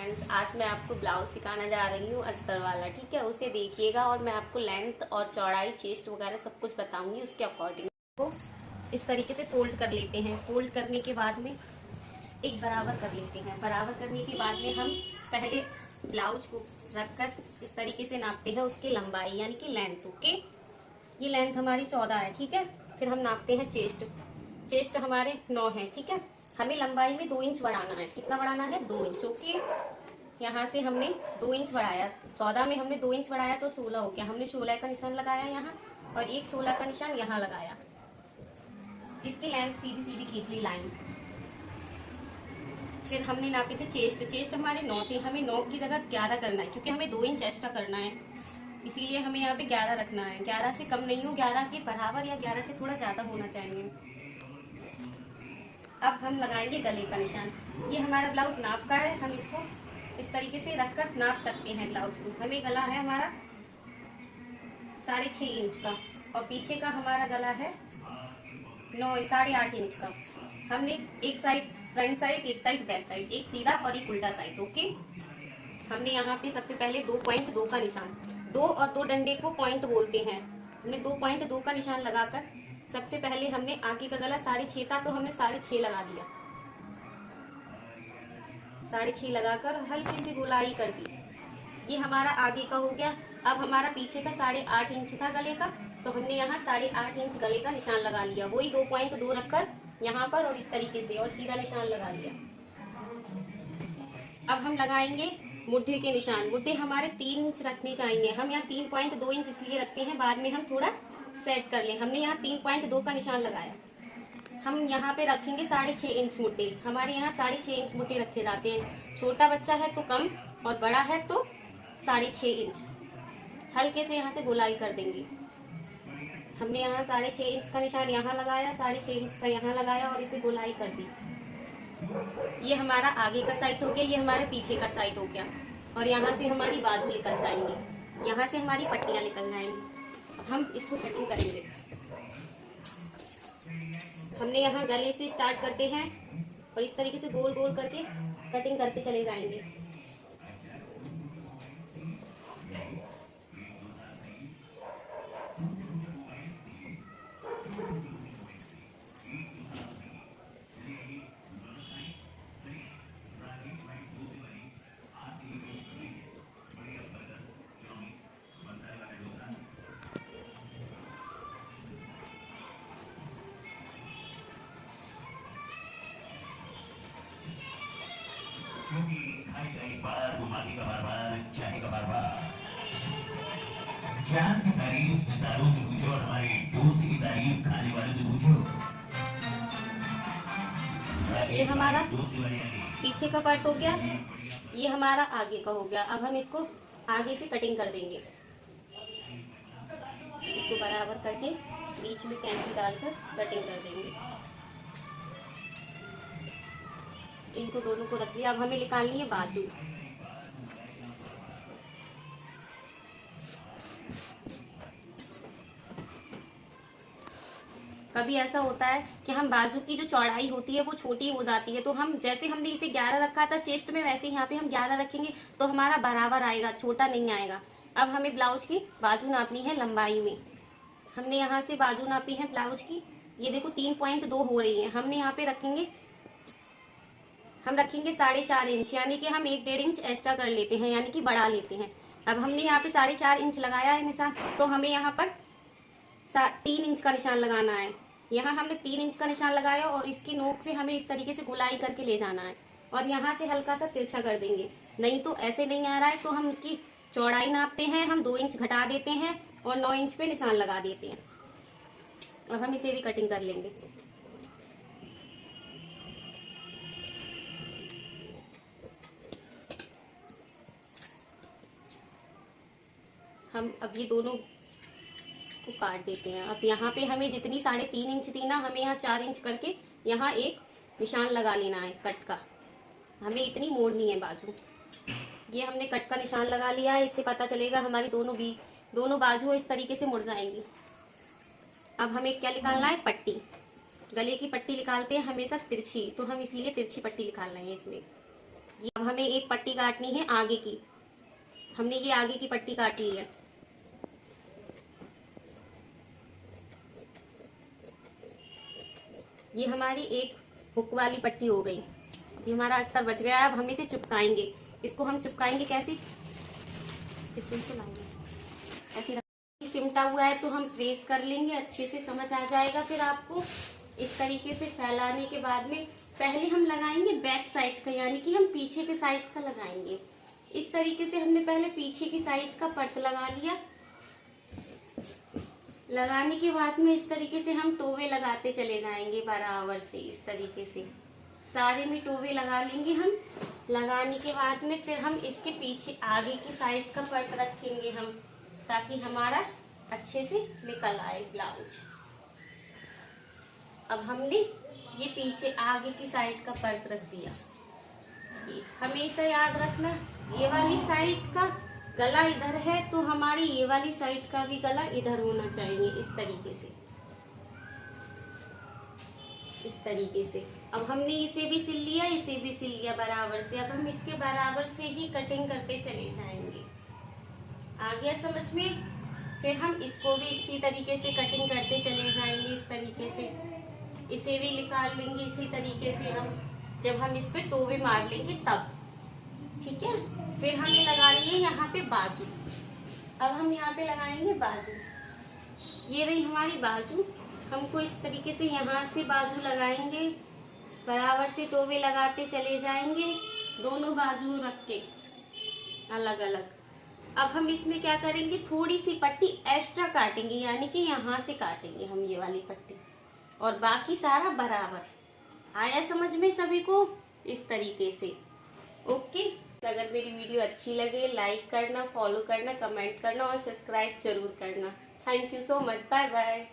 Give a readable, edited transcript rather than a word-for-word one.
Friends, आज मैं आपको ब्लाउज सिखाना जा रही हूँ अस्तर वाला। ठीक है, उसे देखिएगा और मैं आपको लेंथ और चौड़ाई, चेस्ट वगैरह सब कुछ बताऊंगी। उसके अकॉर्डिंग को इस तरीके से फोल्ड कर लेते हैं। फोल्ड करने के बाद में एक बराबर कर लेते हैं। बराबर करने के बाद में हम पहले ब्लाउज को रखकर इस तरीके से नापते हैं उसकी लंबाई यानी कि लेंथ। ओके, ये लेंथ हमारी 14 है। ठीक है, फिर हम नापते हैं चेस्ट। चेस्ट हमारे 9 है। ठीक है, हमें लंबाई में 2 इंच बढ़ाना है। कितना बढ़ाना है? 2 इंच। ओके, यहाँ से हमने 2 इंच बढ़ाया। 14 में हमने 2 इंच बढ़ाया तो 16 हो गया। हमने 16 का निशान लगाया यहाँ और एक 16 का निशान यहाँ लगाया। इसकी लेंथ सीधी सीधी खींच ली लाइन। फिर हमने नापे थे चेस्ट। चेस्ट हमारे 9 थे, हमें 9 की जगह 11 करना है क्योंकि हमें 2 इंच एक्स्ट्रा करना है, इसीलिए हमें यहाँ पे 11 रखना है। 11 से कम नहीं हो, 11 के बराबर या 11 से थोड़ा ज्यादा होना चाहिए। अब हम लगाएंगे गले का निशान। ये हमारा ब्लाउज नाप का है, हम इसको इस तरीके से रखकर नाप सकते हैं ब्लाउज को। हमें गला है हमारा 6.5 इंच का और पीछे का हमारा गला है 8.5 इंच का। हमने एक साइड फ्रंट साइड, एक साइड बैक साइड, एक सीधा और एक उल्टा साइड। ओके, हमने यहाँ पे सबसे पहले 2.2 का निशान, 2 और 2 डंडे को पॉइंट बोलते हैं। हमने 2.2 का निशान लगाकर सबसे पहले हमने आगे का गला 6.5 था तो हमने 6.5 लगा दिया। 6.5 लगाकर हल्की सी गोलाई कर दी। ये हमारा आगे का हो गया। अब हमारा पीछे का 8.5 इंच था गले का, तो हमने यहाँ 8.5 इंच गले का निशान लगा लिया। वही 2.2 रखकर यहाँ पर और इस तरीके से और सीधा निशान लगा लिया। अब हम लगाएंगे मुट्ठी के निशान। मुट्ठी हमारे 3 इंच रखने चाहिए। हम यहाँ 3.2 इंच इसलिए रखते हैं, बाद में हम थोड़ा सेट कर लें। हमने यहाँ 3.2 का निशान लगाया। हम यहाँ पे रखेंगे 6.5 इंच मुट्ठी। हमारे यहाँ 6.5 इंच मुट्ठी रखे जाते हैं। छोटा बच्चा है तो कम और बड़ा है तो 6.5 इंच। हल्के से यहाँ से गोलाई कर देंगे। हमने यहाँ 6.5 इंच का निशान यहाँ लगाया, 6.5 इंच का यहाँ लगाया और इसे गोलाई कर दी। ये हमारा आगे का साइड हो गया, ये हमारे पीछे का साइड हो गया और यहाँ से हमारी बाजू निकल जाएंगी, यहाँ से हमारी पट्टियाँ निकल जाएंगी। हम इसको कटिंग करेंगे। हमने यहाँ गले से स्टार्ट करते हैं और इस तरीके से गोल गोल करके कटिंग करते चले जाएंगे। क्योंकि खाई का एक बार घुमाती का बार बार चाहे का बार बार। चांद की तारीफ सितारों से पूछो और हमारी डोसे की तारीफ खाने वाले से पूछो। ये हमारा पीछे का पार्ट हो गया, ये हमारा आगे का हो गया। अब हम इसको आगे से कटिंग कर देंगे। इसको बराबर करके बीच में कैंची डालकर कटिंग कर देंगे। इनको दोनों को रख लिया। अब हमें निकालनी है बाजू। कभी ऐसा होता है कि हम बाजू की जो चौड़ाई होती है वो छोटी हो जाती है, तो हम जैसे हमने इसे 11 रखा था चेस्ट में, वैसे यहाँ पे हम 11 रखेंगे तो हमारा बराबर आएगा, छोटा नहीं आएगा। अब हमें ब्लाउज की बाजू नापनी है लंबाई में। हमने यहाँ से बाजू नापी है ब्लाउज की, ये देखो 3.2 हो रही है। हमने यहाँ पे रखेंगे, हम रखेंगे 4.5 इंच, यानी कि हम 1.5 इंच एक्स्ट्रा कर लेते हैं, यानी कि बढ़ा लेते हैं। अब हमने यहाँ पे 4.5 इंच लगाया है निशान, तो हमें यहाँ पर 3 इंच का निशान लगाना है। यहाँ हमने 3 इंच का निशान लगाया और इसकी नोक से हमें इस तरीके से गोलाई करके ले जाना है और यहाँ से हल्का सा तिरछा कर देंगे। नहीं तो ऐसे नहीं आ रहा है तो हम उसकी चौड़ाई नापते हैं, हम 2 इंच घटा देते हैं और 9 इंच पे निशान लगा देते हैं। अब हम इसे भी कटिंग कर लेंगे। हम अब ये दोनों को काट देते हैं। अब यहाँ पे हमें जितनी 3.5 इंच थी ना, हमें यहाँ 4 इंच करके यहाँ एक निशान लगा लेना है कट का। हमें इतनी मोड़नी है बाजू। ये हमने कट का निशान लगा लिया है, इससे पता चलेगा हमारी दोनों बाजू इस तरीके से मुड़ जाएंगी। अब हमें क्या निकालना है? पट्टी। गले की पट्टी निकालते हैं हमेशा तिरछी, तो हम इसलिए तिरछी पट्टी निकाल रहे हैं इसमें। ये अब हमें एक पट्टी काटनी है आगे की। हमने ये आगे की पट्टी काट ली है। ये हमारी एक हुक वाली पट्टी हो गई। ये हमारा अस्तर बच गया है। अब हम इसे चिपकाएंगे। इसको हम चिपकाएंगे कैसे, इससे लाएंगे ऐसे सिमटा हुआ है तो हम प्रेस कर लेंगे, अच्छे से समझ आ जाएगा। फिर आपको इस तरीके से फैलाने के बाद में पहले हम लगाएंगे बैक साइड का, यानी कि हम पीछे के साइड का लगाएंगे। इस तरीके से हमने पहले पीछे की साइड का पर्ट लगा लिया। लगाने के बाद में इस तरीके से हम टोवे लगाते चले जाएंगे बराबर से। इस तरीके से सारे में टोवे लगा लेंगे हम। लगाने के बाद में फिर हम इसके पीछे आगे की साइड का पर्ट रखेंगे हम, ताकि हमारा अच्छे से निकल आए ब्लाउज। अब हमने ये पीछे आगे की साइड का पर्ट रख दिया। ये हमेशा याद रखना, ये वाली साइड का गला इधर है तो हमारी ये वाली साइड का भी गला इधर होना चाहिए। इस तरीके से, इस तरीके से। अब हमने इसे भी सिल लिया, इसे भी सिल लिया बराबर से। अब हम इसके बराबर से ही कटिंग करते चले जाएंगे। आ गया समझ में? फिर हम इसको भी इसी तरीके से कटिंग करते चले जाएंगे। इस तरीके से इसे भी निकाल लेंगे इसी तरीके से हम, जब हम इस पे टोवे मार लेंगे तब। ठीक है। फिर हमें लगानी है यहाँ पे बाजू। अब हम यहाँ पे लगाएंगे बाजू। ये रही हमारी बाजू। हमको इस तरीके से यहाँ से बाजू लगाएंगे, बराबर से टोवे लगाते चले जाएंगे, दोनों बाजू रख के अलग अलग। अब हम इसमें क्या करेंगे, थोड़ी सी पट्टी एक्स्ट्रा काटेंगे, यानी कि यहाँ से काटेंगे हम ये वाली पट्टी, और बाकी सारा बराबर। आया समझ में सभी को? इस तरीके से। ओके। अगर मेरी वीडियो अच्छी लगे लाइक करना, फॉलो करना, कमेंट करना और सब्सक्राइब जरूर करना। Thank you so much. Bye bye.